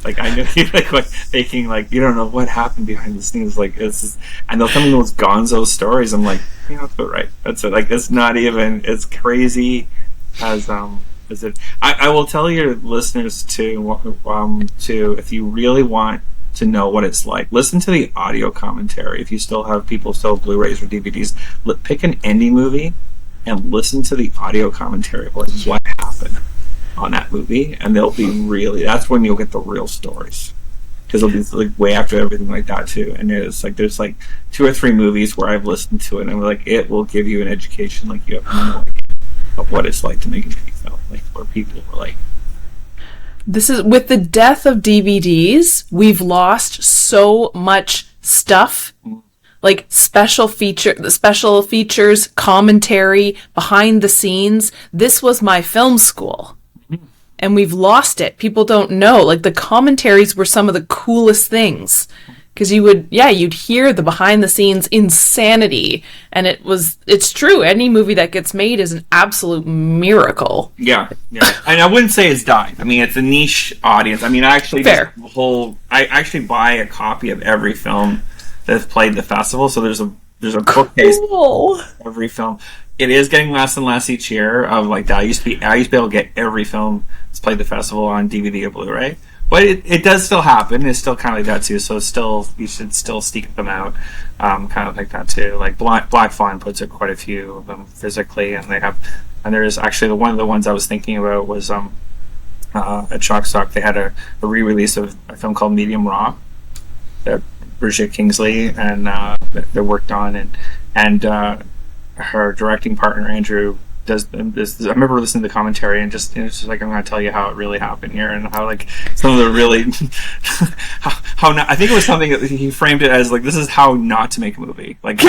like, I know, like thinking, like, you don't know what happened behind the scenes. Like, it's just, and they'll tell me those gonzo stories. I'm like, yeah, that's about right. That's it. Like, it's not even as crazy as it. I will tell your listeners too, if you really want to know what it's like, listen to the audio commentary. If you still have Blu-rays or DVDs, pick an indie movie and listen to the audio commentary of like what happened. on that movie, and they'll be really. That's when you'll get the real stories, because it'll be like way after everything like that too. And there's like 2 or 3 movies where I've listened to it, and I'm like, it will give you an education like you have no idea of what it's like to make a indie film, like where people were like. This is with the death of DVDs, we've lost so much stuff. Like special features, commentary, behind the scenes. This was my film school. And we've lost it. People don't know. Like, the commentaries were some of the coolest things. Because you'd hear the behind the scenes insanity. And it's true. Any movie that gets made is an absolute miracle. Yeah. And I wouldn't say it's died. I mean, it's a niche audience. I mean, I actually buy a copy of every film that's played the festival, so there's a bookcase every film. It is getting less and less each year of like that. I used to be able to get every film that's played the festival on DVD or Blu-ray, but it does still happen. It's still kind of like that too. So you should still seek them out, kind of like that too. Like Black Fawn puts quite a few of them physically, and there's actually one of the ones I was thinking about was at Shockstock. They had a re-release of a film called Medium Raw that Bridget Kingsley and they worked on, and her directing partner Andrew does this. I remember listening to the commentary and it's just like, I'm going to tell you how it really happened here, and how like some of the really how not, I think it was something that he framed it as like, this is how not to make a movie, like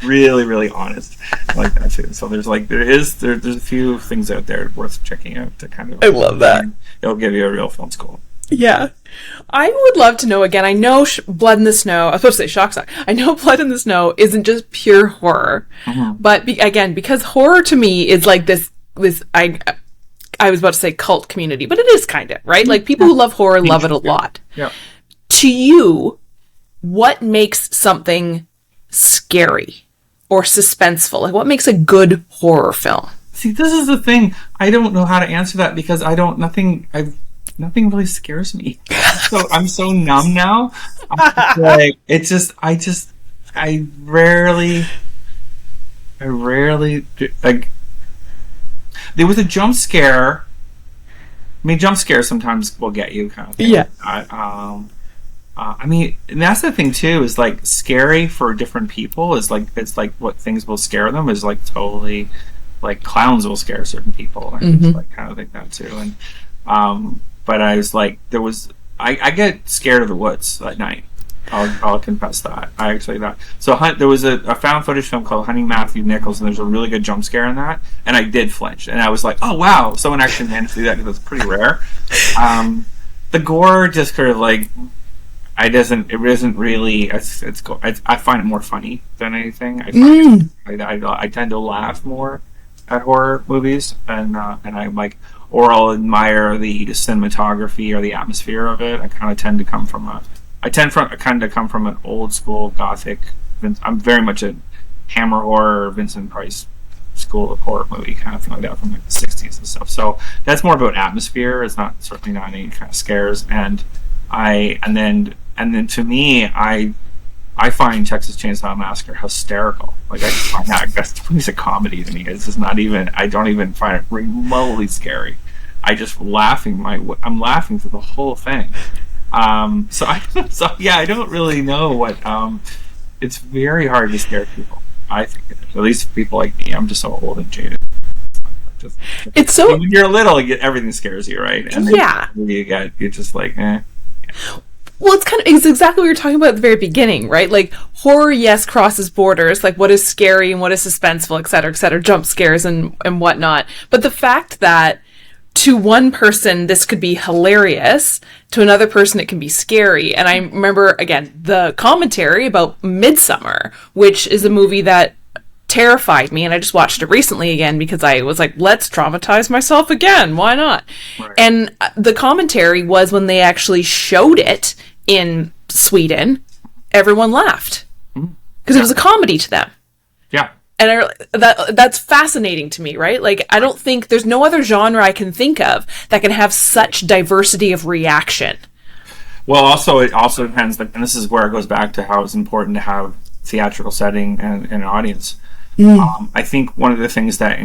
really really honest like that too. So there's a few things out there worth checking out to kind of, I love that. It'll give you a real film school. Yeah. I would love to know, again, I know Blood in the Snow, I was supposed to say Shockstock. I know Blood in the Snow isn't just pure horror. But because horror to me is like this I was about to say cult community, but it is kind of, right? Like, people who love horror love it a lot. Yeah. To you, what makes something scary or suspenseful? Like, what makes a good horror film? See, this is the thing. I don't know how to answer that, because nothing really scares me. So I'm so numb now. Like, I rarely like. There was a jump scare. I mean, jump scares sometimes will get you, kind of thing. Yeah. I mean, and that's the thing too. Is like, scary for different people is like, it's like what things will scare them is like totally, like clowns will scare certain people. And it's like kind of like that too. And but I was like, I get scared of the woods at night. I'll confess that. I actually that. So there was a found footage film called Hunting Matthew Nichols, and there's a really good jump scare in that, and I did flinch, and I was like, oh wow, someone actually managed to do that, because it's pretty rare. The gore just kind of like, it isn't really. I find it more funny than anything. I tend to laugh more at horror movies, and I like, or I'll admire the cinematography or the atmosphere of it. I kind of tend to come from an old school gothic. I'm very much a Hammer horror, Vincent Price school of horror movie kind of thing like that from like the 60s and stuff. So that's more about atmosphere. It's certainly not any kind of scares. And then to me, I find Texas Chainsaw Massacre hysterical. Like, I find that's a comedy to me. It's just not even. I don't even find it remotely scary. I'm laughing through the whole thing. So yeah, I don't really know what. It's very hard to scare people. I think it is. At least people like me. I'm just so old and jaded. It's so. When you're little, everything scares you, right? And yeah. You're just like, eh. Well, it's exactly what you were talking about at the very beginning, right? Like, horror, yes, crosses borders, like what is scary and what is suspenseful, et cetera, jump scares and whatnot. But the fact that to one person this could be hilarious, to another person it can be scary. And I remember, again, the commentary about Midsummer, which is a movie that terrified me, and I just watched it recently again because I was like, let's traumatize myself again, why not? Right. And the commentary was, when they actually showed it in Sweden, everyone laughed because it was a comedy to them. Yeah. And that's fascinating to me, right? Like, I don't think there's no other genre I can think of that can have such diversity of reaction. Well, it also depends, and this is where it goes back to how it's important to have theatrical setting and an audience. I think one of the things that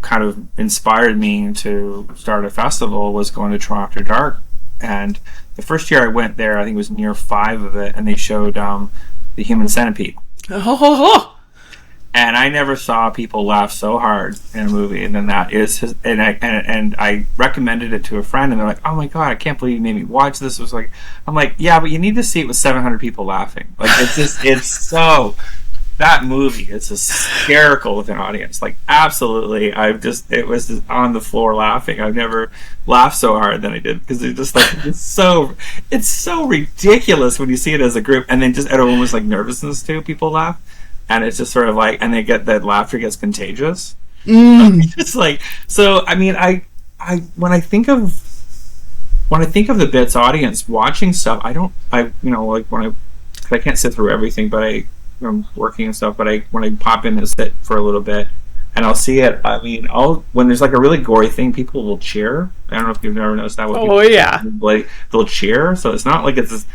kind of inspired me to start a festival was going to Toronto After Dark. And the first year I went there, I think it was in year 5 of it, and they showed The Human Centipede. And I never saw people laugh so hard in a movie than that. And I recommended it to a friend, and they're like, "Oh my god, I can't believe you made me watch this." It was like, I'm like, "Yeah, but you need to see it with 700 people laughing." Like, it's so. That movie is hysterical with an audience. Like, absolutely, it was just on the floor laughing. I've never laughed so hard than I did, because it's just like it's so ridiculous when you see it as a group, and then just everyone was like nervousness too. People laugh. And it's just sort of like, and they get that laughter gets contagious. It's like, so I mean, I when I think of the bits audience watching stuff, I can't sit through everything, but I'm working and stuff. But when I pop in and sit for a little bit, and I'll see it. I mean, when there's like a really gory thing, people will cheer. I don't know if you've never noticed that. Like, they'll cheer. So it's not like it's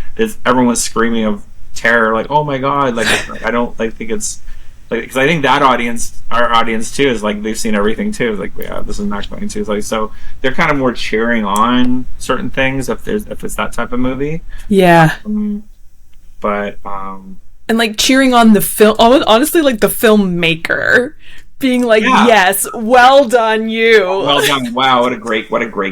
everyone's screaming of terror, like, oh my god, like, I don't like think it's like, because I think that our audience too, is like they've seen everything too. It's like, yeah, this is not going to. It's like, so they're kind of more cheering on certain things if it's that type of movie. Yeah. But and like cheering on the film, honestly, like the filmmaker being like, yes, well done, you. Well done. Wow, what a great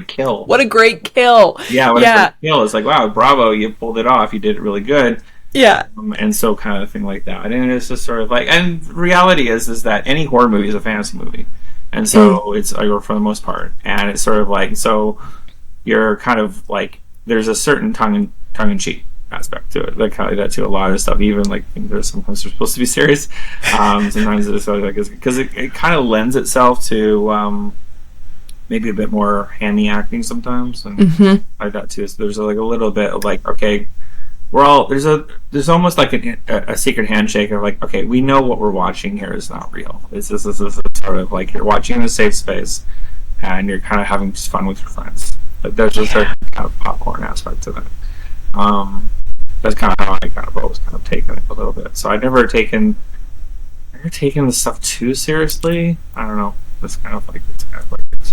kill. What a great kill. Yeah, what a great kill. It's like, wow, bravo, you pulled it off. You did it really good. Yeah. And so kind of thing like that. And it's just sort of like, and reality is that any horror movie is a fantasy movie. And so it's, for the most part. And it's sort of like, so you're kind of like, there's a certain tongue-in-cheek aspect to it. Like, kind of that to a lot of stuff. Even like, sometimes they're supposed to be serious. Sometimes it's sort of like, because it kind of lends itself to maybe a bit more handy acting sometimes. And like that too. So there's like a little bit of like, okay, there's almost like a secret handshake of like, okay, we know what we're watching here is not real. This is sort of like you're watching in a safe space, and you're kind of having just fun with your friends. Like, there's just a kind of popcorn aspect to that. That's kind of how I kind of always kind of taken it a little bit. So I've never taken the stuff too seriously. I don't know. It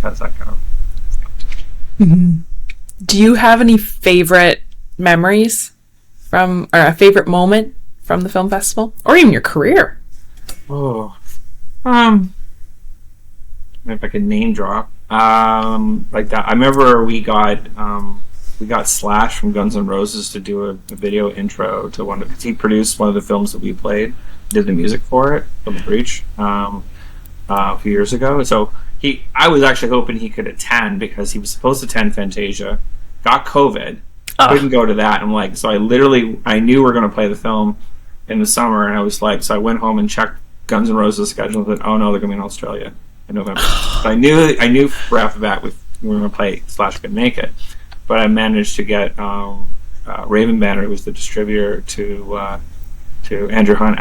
has that kind of. Do you have any favorite memories or a favorite moment from the film festival, or even your career? If I could name drop, like that. I remember we got Slash from Guns N' Roses to do a video intro to one, because he produced one of the films that we played, did the music for it, from The Breach, a few years ago. So I was actually hoping he could attend, because he was supposed to attend Fantasia, got COVID. Couldn't go to that. I'm like, so I knew we were going to play the film in the summer, and I was like, so I went home and checked Guns N' Roses' schedule, and said, oh no, they're going to be in Australia in November. So I knew right off the bat we were going to play Slash couldn't make it, but I managed to get Raven Banner, who was the distributor, to Andrew Hunt,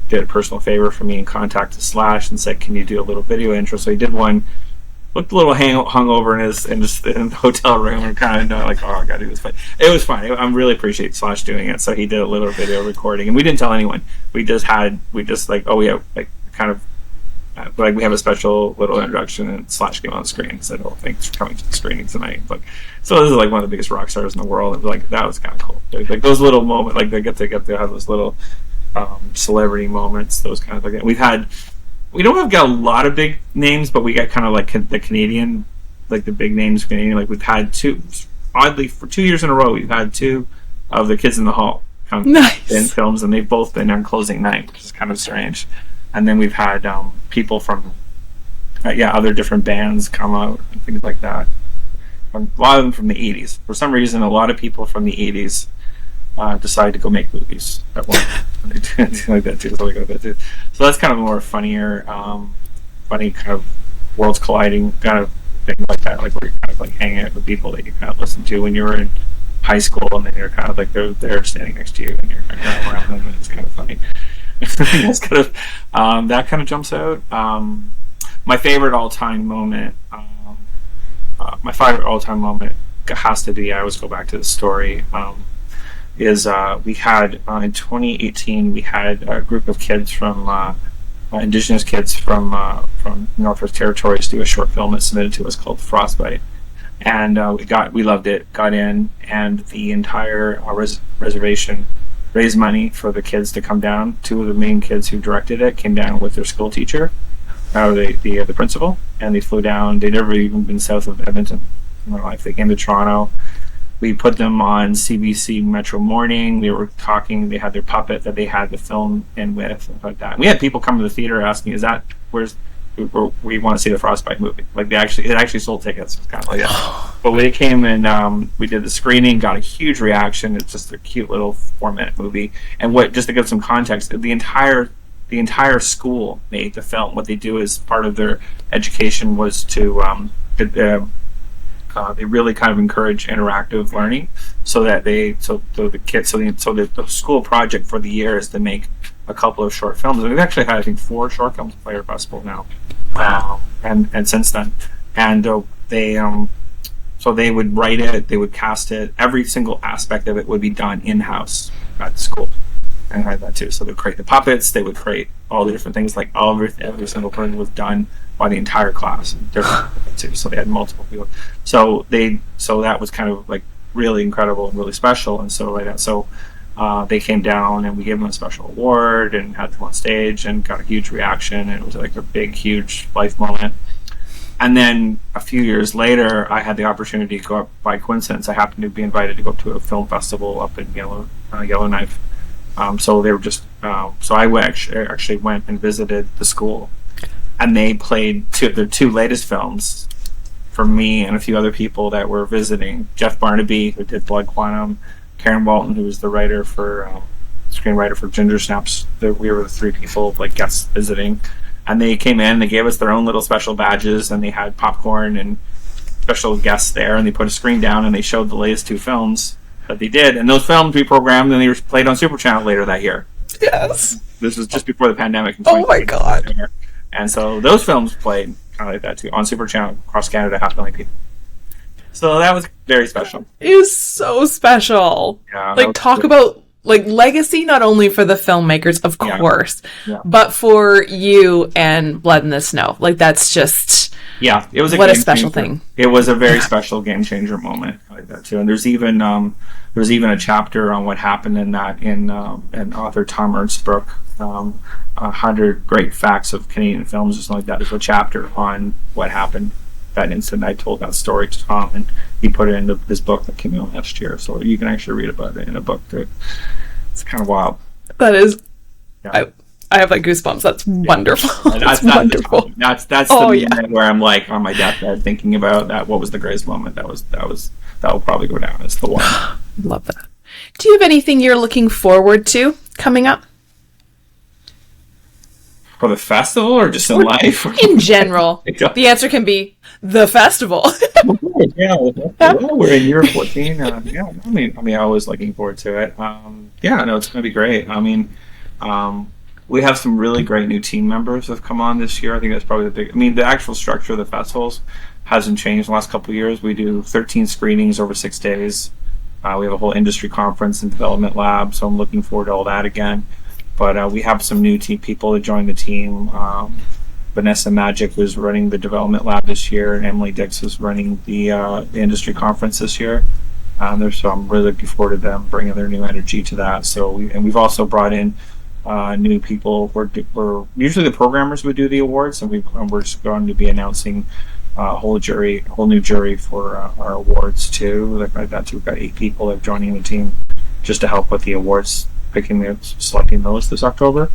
did a personal favor for me and contacted Slash and said, can you do a little video intro? So he did one. Looked a little hungover in the hotel room, and kind of like, oh, I gotta do this. But it was fun. I really appreciate Slash doing it. So he did a little video recording, and we didn't tell anyone. We just like, oh yeah, like kind of like we have a special little introduction, and Slash came on the screen and said, oh, thanks for coming to the screening tonight. Like, so this is like one of the biggest rock stars in the world, and like that was kind of cool. Like those little moments, like they get to have those little celebrity moments, those kind of things. We don't got a lot of big names, but we got kind of like the Canadian, like the big names Canadian. Like we've had oddly for 2 years in a row, we've had 2 of the Kids in the Hall come in films, and they've both been on closing night, which is kind of strange. And then we've had people from other different bands come out and things like that. A lot of them from the 80s. For some reason, a lot of people from the 80s decide to go make movies at once. They do like that too. So that's kind of more funny kind of worlds colliding kind of thing like that. Like where you're kind of like hanging out with people that you kind of listen to when you were in high school, and then you're kind of like they're standing next to you, and you're kind of around them, and it's kind of funny. That's kind of that kind of jumps out. My favorite all-time moment. Has to be. I always go back to the story. Is we had in 2018 we had a group of kids from Indigenous kids from Northwest Territories do a short film that's submitted to us called Frostbite, and we loved it. Got in, and the entire reservation raised money for the kids to come down. Two of the main kids who directed it came down with their school teacher, the principal, and they flew down. They'd never even been south of Edmonton in their life. They came to Toronto. We put them on CBC Metro Morning. They were talking. They had their puppet that they had the film in with, and like that. And we had people come to the theater asking, we want to see the Frostbite movie. Like it actually sold tickets. It was kind of like that. But when it came and we did the screening, got a huge reaction. It's just a cute little 4-minute movie. And just to give some context, the entire school made the film. What they do as part of their education was to they really kind of encourage interactive learning, so that the school project for the year is to make a couple of short films. And we've actually had, I think, 4 short films play our festival now, and since then, and so they would write it, they would cast it, every single aspect of it would be done in-house at the school. And I had that too. So they'd create the puppets, they would create all the different things, like every single person was done by the entire class. Too. So they had multiple people. So that was kind of like really incredible and really special. And so they came down and we gave them a special award and had them on stage and got a huge reaction. And it was like a big, huge life moment. And then a few years later, I had the opportunity to go up by coincidence. I happened to be invited to go up to a film festival up in Yellowknife. So they were just. So I actually went and visited the school, and they played their 2 latest films for me and a few other people that were visiting. Jeff Barnaby, who did Blood Quantum, Karen Walton, who was the screenwriter for Ginger Snaps. We were the 3 people, like, guests visiting, and they came in. They gave us their own little special badges, and they had popcorn and special guests there, and they put a screen down and they showed the latest 2 films that they did, and those films we programmed and they were played on Super Channel later that year. Yes. This was just before the pandemic. Oh my God. And so those films played kind of like that too on Super Channel across Canada, 500,000 people. So that was very special. It is so special. Yeah, like, talk about like legacy, not only for the filmmakers, of course, but for you and Blood in the Snow. Like, that's just it was what a special thing. It was a very special game changer moment like that too. And there's even a chapter on what happened in that in author Tom Ernst's book, 100 Great Facts of Canadian Films or something like that. There's a chapter on what happened that instant. I told that story to Tom, and he put it into his book that came out last year. So you can actually read about it in a book. It's kind of wild. That is, I have like goosebumps. That's wonderful. That's wonderful. That's the moment where I'm like on my deathbed thinking about that. What was the greatest moment? That will probably go down as the one. Love that. Do you have anything you're looking forward to coming up? For the festival or just in life? In general. The answer can be the festival. We're in year 14. I mean, I was looking forward to it. It's going to be great. I mean, we have some really great new team members that have come on this year. I think that's probably the actual structure of the festivals hasn't changed in the last couple of years. We do 13 screenings over 6 days. We have a whole industry conference and development lab, so I'm looking forward to all that again. But we have some new team people that joined the team. Vanessa Magic was running the development lab this year, and Emily Dix is running the industry conference this year. So I'm really looking forward to them bringing their new energy to that. So we've also brought in new people. We're usually the programmers would do the awards, and we're just going to be announcing a whole new jury for our awards too. Like that too. We've got 8 people that are joining the team just to help with the awards, selecting those this October.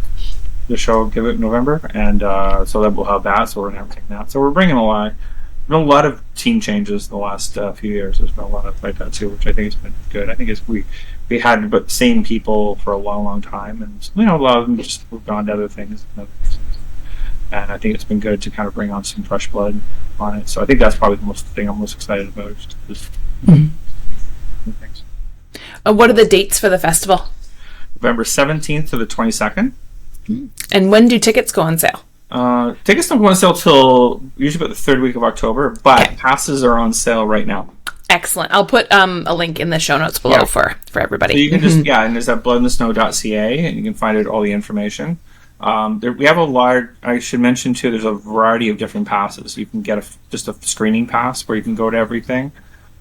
The show will give it in November, and so that we'll have that. So we're announcing that. So we're bringing a lot of team changes in the last few years. There's been a lot of like that too, which I think has been good. I think we had the same people for a long time, and a lot of them just moved on to other things. And I think it's been good to kind of bring on some fresh blood on it. So I think that's probably the thing I'm most excited about. Thanks. What are the dates for the festival? November 17th to the 22nd. And when do tickets go on sale? Tickets don't go on sale till usually about the 3rd week of October, but passes are on sale right now. Excellent. I'll put a link in the show notes below for everybody. So you can just, and there's that bloodinthesnow.ca, and you can find all the information. We have a large. I should mention too. There's a variety of different passes. You can get just a screening pass where you can go to everything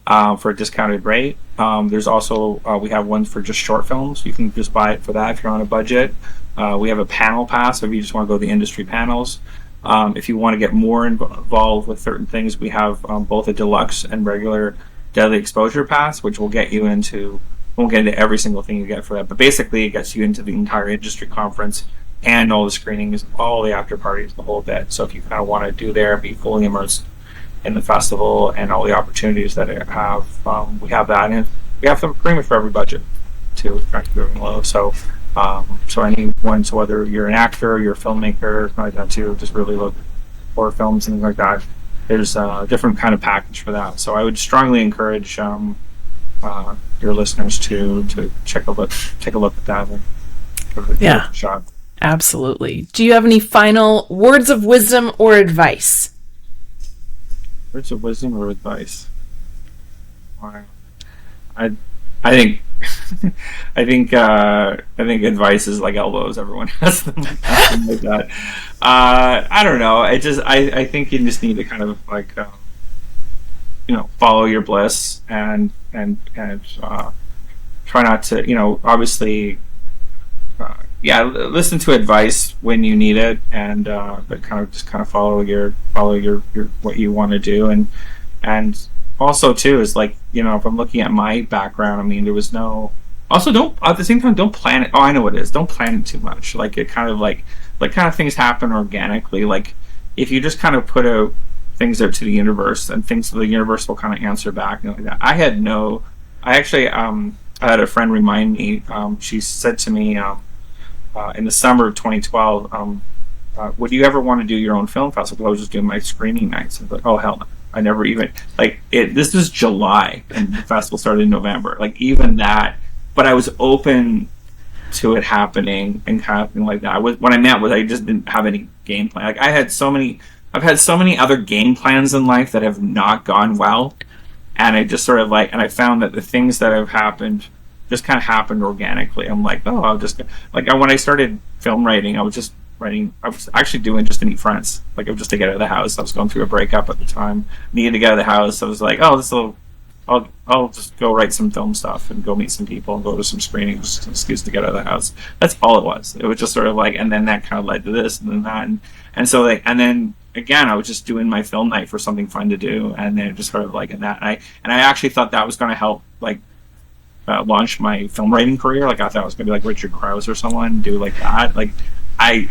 for a discounted rate. There's also we have one for just short films. You can just buy it for that if you're on a budget. We have a panel pass if you just want to go to the industry panels. If you want to get more involved with certain things, we have both a deluxe and regular daily exposure pass, which will get you into. Won't get into every single thing you get for that, but basically it gets you into the entire industry conference and all the screenings, all the after parties, the whole bit. So if you kind of want to do there, be fully immersed in the festival and all the opportunities that it have, we have that, and we have them pretty much for every budget too. Trying to keep everything low. So anyone, so whether you're an actor, you're a filmmaker, like that too, just really look for films and things like that. There's a different kind of package for that. So I would strongly encourage your listeners to take a look at that and give it a shot. Absolutely. Do you have any final words of wisdom or advice? Words of wisdom or advice? I think I think advice is like elbows. Everyone has them like that. I don't know. I think you just need to kind of like follow your bliss and try not to obviously listen to advice when you need it, and but kind of follow your what you want to do, and also too is like if I'm looking at my background, I mean there was no. Also, don't at the same time don't plan it. Oh, I know what it is. Don't plan it too much. Like it kind of like kind of things happen organically. Like if you just kind of put out things out to the universe, and the universe will kind of answer back and like that. I had a friend remind me. She said to me in the summer of 2012, would you ever want to do your own film festival? I was just doing my screening nights. I was like, oh hell no. I never even this is July and the festival started in November. Like even that, but I was open to it happening and kind of thing like that. What I meant was I just didn't have any game plan. Like I've had so many other game plans in life that have not gone well, and I just sort of and I found that the things that have happened just kind of happened organically. I'm like, oh, I'll just when I started film writing, I was actually doing just to meet friends. Like, it was just to get out of the house. I was going through a breakup at the time, needed to get out of the house. I was like, oh, I'll just go write some film stuff and go meet some people and go to some screenings, just an excuse to get out of the house. That's all it was. It was just sort of and then that kind of led to this and then that, and so and then again, I was just doing my film night for something fun to do, and then it just sort of in that, and I actually thought that was going to help launch my film writing career. I thought it was going to be like Richard Krause or someone do that. I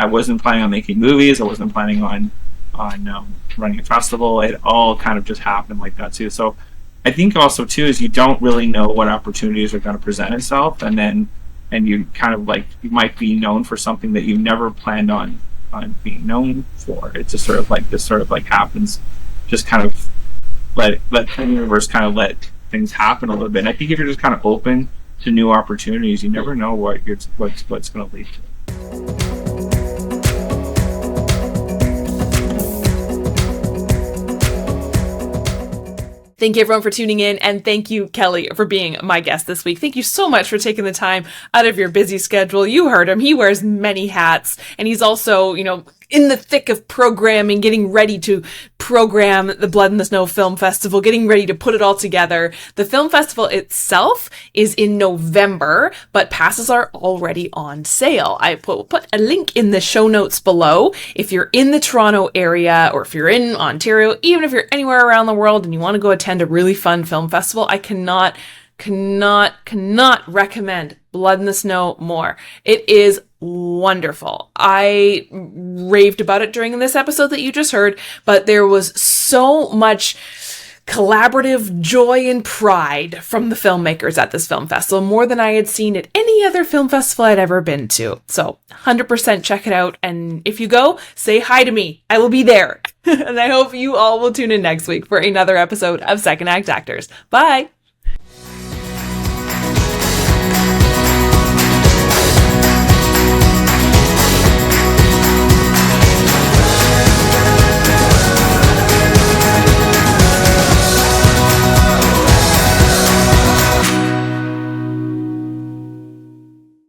wasn't planning on making movies. I wasn't planning on running a festival. It all kind of just happened like that too. So I think also too is you don't really know what opportunities are going to present itself, and you kind of you might be known for something that you never planned on being known for. It's just sort of this sort of happens. Just kind of let the universe kind of let things happen a little bit. And I think if you're just kind of open to new opportunities, you never know what's going to lead to. Thank you everyone for tuning in, and thank you, Kelly, for being my guest this week. Thank you so much for taking the time out of your busy schedule. You heard him. He wears many hats, and he's also, in the thick of programming, getting ready to program the Blood in the Snow Film Festival, getting ready to put it all together. The film festival itself is in November, but passes are already on sale. I will put a link in the show notes below. If you're in the Toronto area, or if you're in Ontario, even if you're anywhere around the world and you want to go attend a really fun film festival, I cannot recommend Blood in the Snow more. It is wonderful. I raved about it during this episode that you just heard, but there was so much collaborative joy and pride from the filmmakers at this film festival, more than I had seen at any other film festival I'd ever been to. So 100% check it out. And if you go, say hi to me. I will be there. And I hope you all will tune in next week for another episode of Second Act Actors. Bye.